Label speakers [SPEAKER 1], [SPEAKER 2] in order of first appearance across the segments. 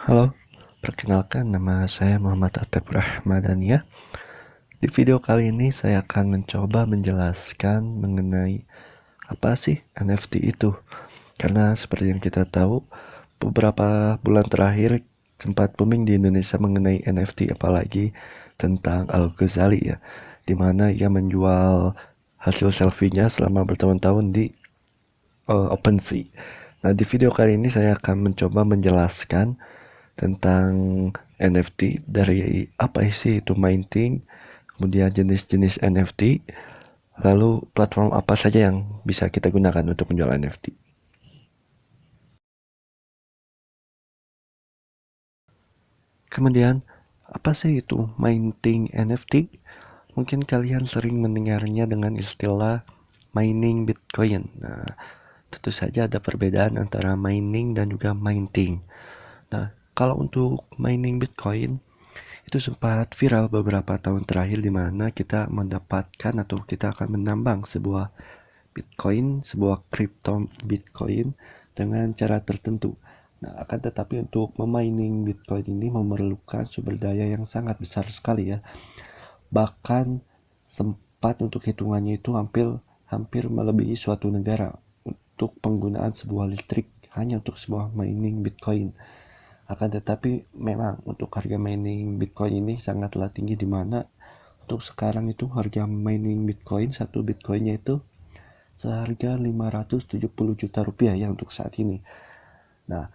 [SPEAKER 1] Halo, perkenalkan nama saya Muhammad Atep Rahmadania. Di video kali ini saya akan mencoba menjelaskan mengenai apa sih NFT itu. Karena seperti yang kita tahu, beberapa bulan terakhir sempat booming di Indonesia mengenai NFT, apalagi tentang Al-Ghazali ya, di mana ia menjual hasil selfie-nya selama bertahun-tahun di OpenSea. Nah, di video kali ini saya akan mencoba menjelaskan tentang NFT, dari apa sih itu mining, kemudian jenis-jenis NFT, lalu platform apa saja yang bisa kita gunakan untuk menjual NFT. Kemudian, apa sih itu mining NFT? Mungkin kalian sering mendengarnya dengan istilah mining Bitcoin. Nah, tentu saja ada perbedaan antara mining dan juga minting. Nah, kalau untuk mining Bitcoin, itu sempat viral beberapa tahun terakhir, di mana kita mendapatkan atau kita akan menambang sebuah Bitcoin, sebuah kripto Bitcoin dengan cara tertentu. Nah, akan tetapi untuk memining Bitcoin ini memerlukan sumber daya yang sangat besar sekali ya. Bahkan sempat untuk hitungannya itu hampir hampir melebihi suatu negara untuk penggunaan sebuah listrik hanya untuk sebuah mining Bitcoin. Akan tetapi memang untuk harga mining Bitcoin ini sangatlah tinggi, di mana untuk sekarang itu harga mining Bitcoin, satu Bitcoinnya itu seharga 570 juta rupiah ya untuk saat ini. Nah,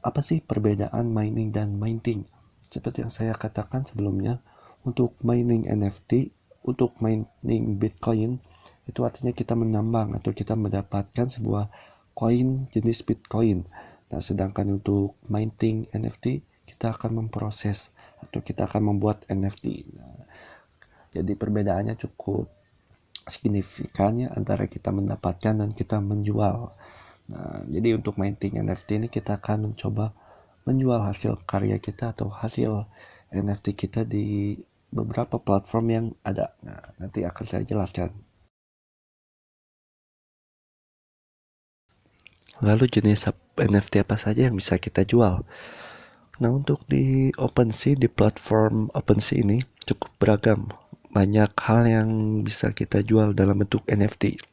[SPEAKER 1] apa sih perbedaan mining dan minting? Seperti yang saya katakan sebelumnya, untuk mining NFT, untuk mining Bitcoin, itu artinya kita menambang atau kita mendapatkan sebuah koin jenis Bitcoin. Nah, sedangkan untuk mining NFT, kita akan memproses atau kita akan membuat NFT. Nah, jadi perbedaannya cukup signifikannya antara kita mendapatkan dan kita menjual. Nah, jadi untuk mining NFT ini kita akan mencoba menjual hasil karya kita atau hasil NFT kita di beberapa platform yang ada. Nah, nanti akan saya jelaskan. Lalu jenis NFT apa saja yang bisa kita jual? Nah, untuk di OpenSea, di platform OpenSea ini cukup beragam. Banyak hal yang bisa kita jual dalam bentuk NFT.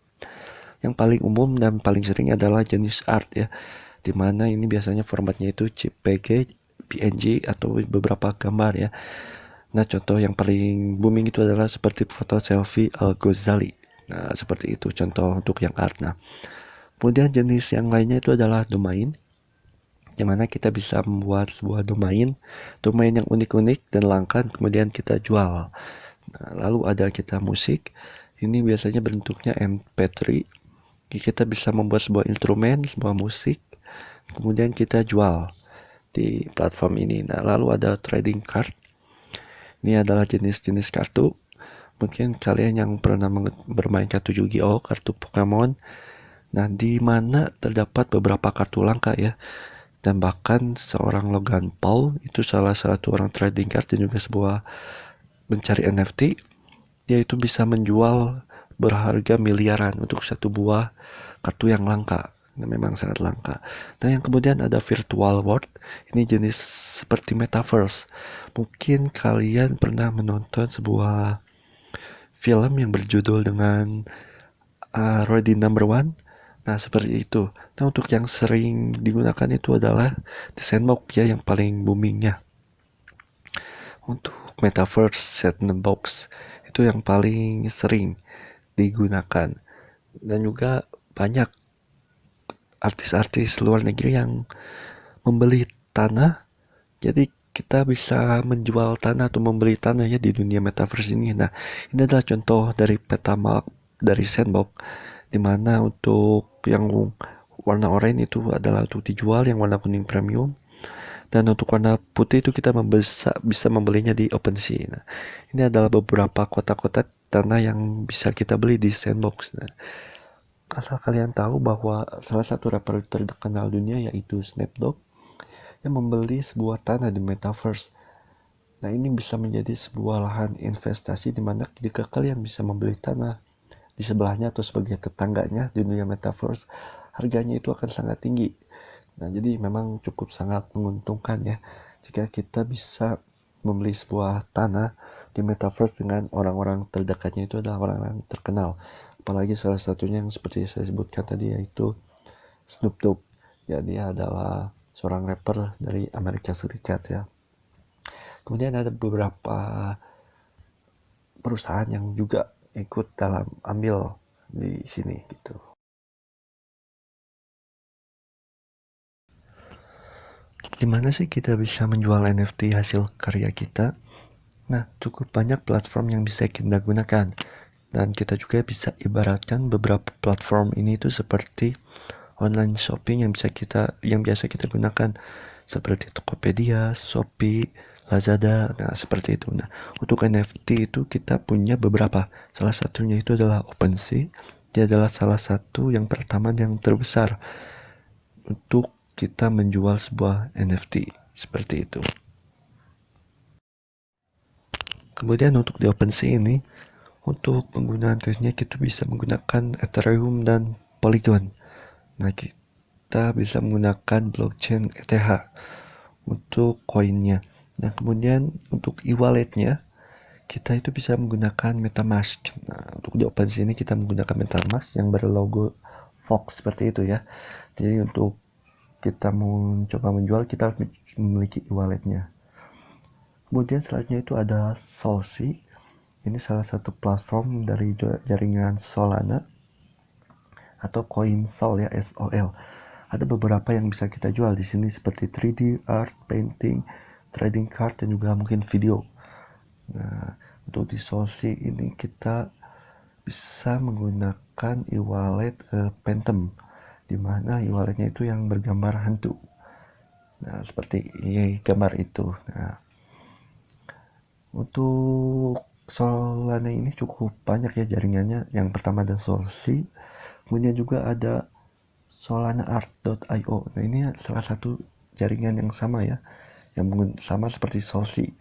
[SPEAKER 1] Yang paling umum dan paling sering adalah jenis art ya, dimana ini biasanya formatnya itu JPG, PNG, atau beberapa gambar ya. Nah, contoh yang paling booming itu adalah seperti foto selfie Al-Ghazali. Nah, seperti itu contoh untuk yang art. Nah, kemudian jenis yang lainnya itu adalah domain, di mana kita bisa membuat sebuah domain yang unik-unik dan langka, kemudian kita jual. Nah, lalu ada kita musik, ini biasanya bentuknya MP3. Kita bisa membuat sebuah instrumen, sebuah musik, kemudian kita jual di platform ini. Nah, lalu ada trading card. Ini adalah jenis-jenis kartu. Mungkin kalian yang pernah bermain kartu Yu-Gi-Oh, kartu Pokemon. Nah, di mana terdapat beberapa kartu langka ya. Dan bahkan seorang Logan Paul, itu salah satu orang trading card dan juga sebuah mencari NFT, dia itu bisa menjual berharga miliaran untuk satu buah kartu yang langka. Nah, memang sangat langka. Nah, yang kemudian ada virtual world. Ini jenis seperti metaverse. Mungkin kalian pernah menonton sebuah film yang berjudul dengan Ready Number One. Nah, seperti itu. Nah, untuk yang sering digunakan itu adalah The Sandbox ya, yang paling boomingnya. Untuk Metaverse Sandbox itu yang paling sering digunakan. Dan juga banyak artis-artis luar negeri yang membeli tanah. Jadi kita bisa menjual tanah atau membeli tanah ya di dunia metaverse ini. Nah, ini adalah contoh dari peta map dari Sandbox, di mana untuk yang warna oranye itu adalah untuk dijual, yang warna kuning premium, dan untuk warna putih itu kita bisa membelinya di OpenSea. Nah, ini adalah beberapa kotak-kotak tanah yang bisa kita beli di Sandbox. Nah, asal kalian tahu bahwa salah satu rapper terkenal dunia yaitu Snoop Dogg yang membeli sebuah tanah di metaverse. Nah, ini bisa menjadi sebuah lahan investasi, di mana jika kalian bisa membeli tanah di sebelahnya atau sebagai tetangganya di dunia metaverse, harganya itu akan sangat tinggi. Nah, jadi memang cukup sangat menguntungkan ya jika kita bisa membeli sebuah tanah di metaverse dengan orang-orang terdekatnya itu adalah orang-orang terkenal. Apalagi salah satunya yang seperti saya sebutkan tadi yaitu Snoop Dogg. Ya, dia adalah seorang rapper dari Amerika Serikat ya. Kemudian ada beberapa perusahaan yang juga ikut dalam ambil di sini gitu. Dimana sih kita bisa menjual NFT hasil karya kita? Nah, cukup banyak platform yang bisa kita gunakan. Dan kita juga bisa ibaratkan beberapa platform ini itu seperti online shopping yang biasa kita gunakan seperti Tokopedia, Shopee, Lazada, nah seperti itu. Nah, untuk NFT itu kita punya beberapa. Salah satunya itu adalah OpenSea. Dia adalah salah satu yang pertama yang terbesar untuk kita menjual sebuah NFT seperti itu. Kemudian untuk di OpenSea ini, untuk penggunaan koinnya kita bisa menggunakan Ethereum dan Polygon. Nah, kita bisa menggunakan blockchain ETH untuk koinnya. Nah, kemudian untuk e-walletnya, kita itu bisa menggunakan MetaMask. Nah, untuk di OpenSea ini kita menggunakan MetaMask yang berlogo Fox seperti itu ya. Jadi untuk kita mau coba menjual, kita harus memiliki e-walletnya. Kemudian selanjutnya itu ada Solsi. Ini salah satu platform dari jaringan Solana atau CoinSol ya, SOL. Ada beberapa yang bisa kita jual di sini seperti 3D art, painting, trading card dan juga mungkin video. Nah, untuk di Solsi ini kita bisa menggunakan e-wallet Phantom, di mana e-walletnya itu yang bergambar hantu. Nah, seperti ini gambar itu. Nah, untuk Solana ini cukup banyak ya jaringannya. Yang pertama ada Solsi, kemudian juga ada solanaart.io. Nah, ini salah satu jaringan yang sama ya, yang sama seperti Solsi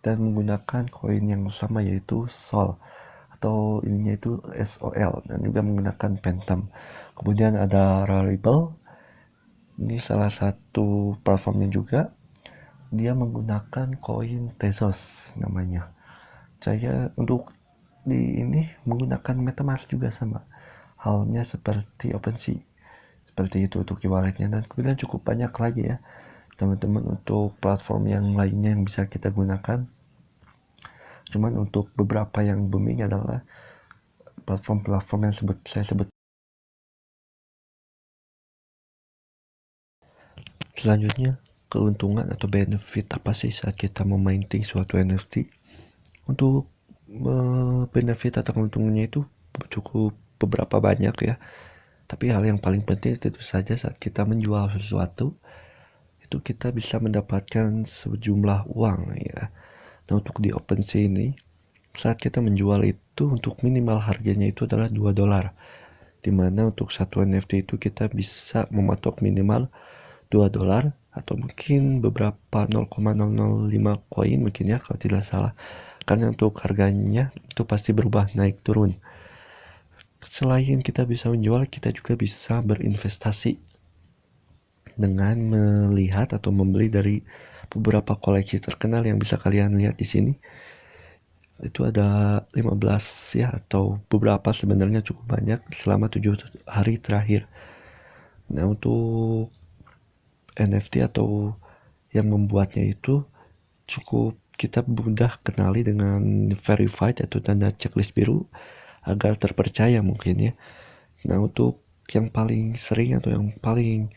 [SPEAKER 1] dan menggunakan koin yang sama yaitu Sol atau ininya itu SOL dan juga menggunakan Phantom. Kemudian ada Rarible. Ini salah satu platformnya juga. Dia menggunakan koin Tezos namanya. Saya untuk di ini menggunakan MetaMask juga sama. Halnya seperti OpenSea. Seperti itu untuk e-walletnya dan kemudian cukup banyak lagi ya teman-teman untuk platform yang lainnya yang bisa kita gunakan. Cuman untuk beberapa yang booming adalah platform-platform yang saya sebut. Selanjutnya, keuntungan atau benefit apa sih saat kita memainting suatu NFT? Untuk benefit atau keuntungannya itu cukup beberapa banyak ya. Tapi hal yang paling penting tentu saja saat kita menjual sesuatu itu kita bisa mendapatkan sejumlah uang ya. Nah, untuk di OpenSea ini saat kita menjual itu untuk minimal harganya itu adalah $2, dimana untuk satu NFT itu kita bisa mematok minimal $2 atau mungkin beberapa 0,005 koin mungkin ya kalau tidak salah, karena untuk harganya itu pasti berubah naik turun. Selain kita bisa menjual, kita juga bisa berinvestasi dengan melihat atau membeli dari beberapa koleksi terkenal yang bisa kalian lihat di sini. Itu ada 15 ya, atau beberapa sebenarnya cukup banyak selama 7 hari terakhir. Nah, untuk NFT atau yang membuatnya itu cukup kita mudah kenali dengan verified atau tanda checklist biru agar terpercaya mungkin ya. Nah, untuk yang paling sering atau yang paling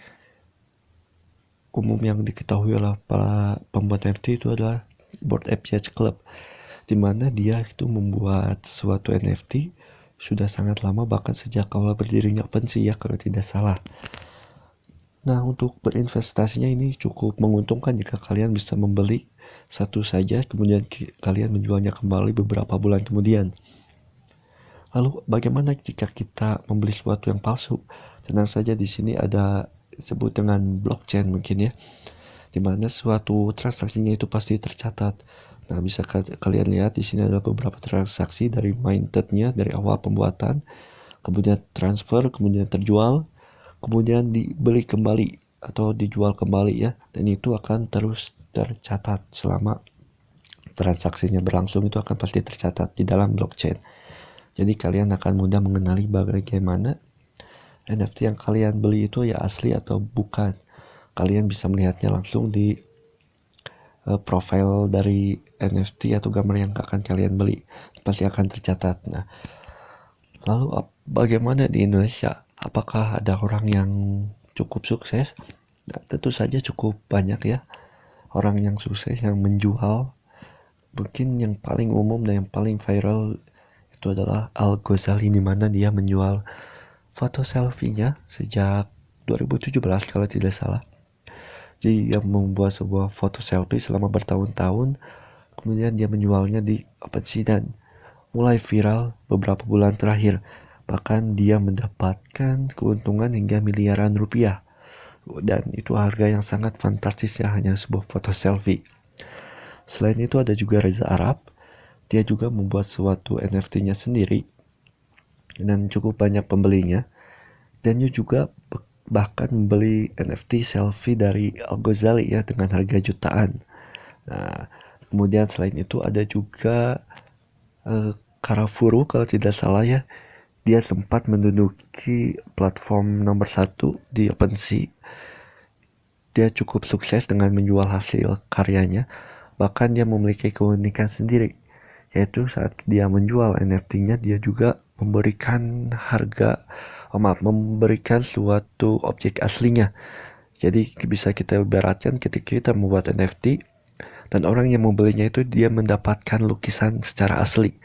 [SPEAKER 1] umum yang diketahui oleh para pembuat NFT itu adalah Bored Ape Yacht Club, di mana dia itu membuat suatu NFT sudah sangat lama, bahkan sejak awal berdirinya OpenSea ya kalau tidak salah. Nah, untuk berinvestasinya ini cukup menguntungkan jika kalian bisa membeli satu saja kemudian kalian menjualnya kembali beberapa bulan kemudian. Lalu bagaimana jika kita membeli sesuatu yang palsu? Tenang saja, di sini ada disebut dengan blockchain mungkin ya, dimana suatu transaksinya itu pasti tercatat. Nah, bisa kalian lihat di sini ada beberapa transaksi dari mintednya dari awal pembuatan, kemudian transfer, kemudian terjual, kemudian dibeli kembali atau dijual kembali ya, dan itu akan terus tercatat selama transaksinya berlangsung, itu akan pasti tercatat di dalam blockchain. Jadi kalian akan mudah mengenali bagaimana NFT yang kalian beli itu ya asli atau bukan. Kalian bisa melihatnya langsung di profil dari NFT atau gambar yang akan kalian beli, pasti akan tercatat. Nah, lalu bagaimana di Indonesia? Apakah ada orang yang cukup sukses? Nah, tentu saja cukup banyak ya orang yang sukses yang menjual. Mungkin yang paling umum dan yang paling viral itu adalah Al Ghazali, di mana dia menjual foto selfie-nya sejak 2017 kalau tidak salah. Jadi dia membuat sebuah foto selfie selama bertahun-tahun, kemudian dia menjualnya di OpenSea dan mulai viral beberapa bulan terakhir. Bahkan dia mendapatkan keuntungan hingga miliaran rupiah. Dan itu harga yang sangat fantastis ya, hanya sebuah foto selfie. Selain itu ada juga Reza Arab. Dia juga membuat suatu NFT-nya sendiri dan cukup banyak pembelinya. Dan dia juga bahkan membeli NFT selfie dari Al Ghazali ya dengan harga jutaan. Nah, kemudian selain itu ada juga Karafuru kalau tidak salah ya. Dia sempat menduduki platform nomor 1 di OpenSea. Dia cukup sukses dengan menjual hasil karyanya. Bahkan dia memiliki keunikan sendiri, yaitu saat dia menjual NFT-nya, dia juga memberikan memberikan suatu objek aslinya. Jadi bisa kita ibaratkan ketika kita membuat NFT dan orang yang membelinya itu dia mendapatkan lukisan secara asli.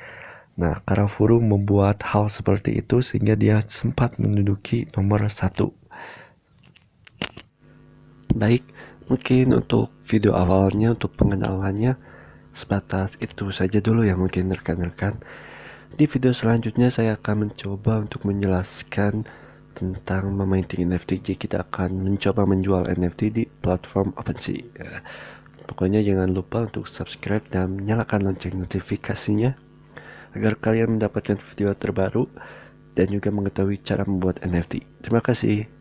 [SPEAKER 1] Nah, Karafuru membuat hal seperti itu sehingga dia sempat menduduki nomor 1. Baik, mungkin untuk video awalnya, untuk pengenalannya sebatas itu saja dulu ya mungkin rekan-rekan. Di video selanjutnya saya akan mencoba untuk menjelaskan tentang memainting NFT. Jadi kita akan mencoba menjual NFT di platform OpenSea. Ya, pokoknya jangan lupa untuk subscribe dan nyalakan lonceng notifikasinya agar kalian mendapatkan video terbaru dan juga mengetahui cara membuat NFT. Terima kasih.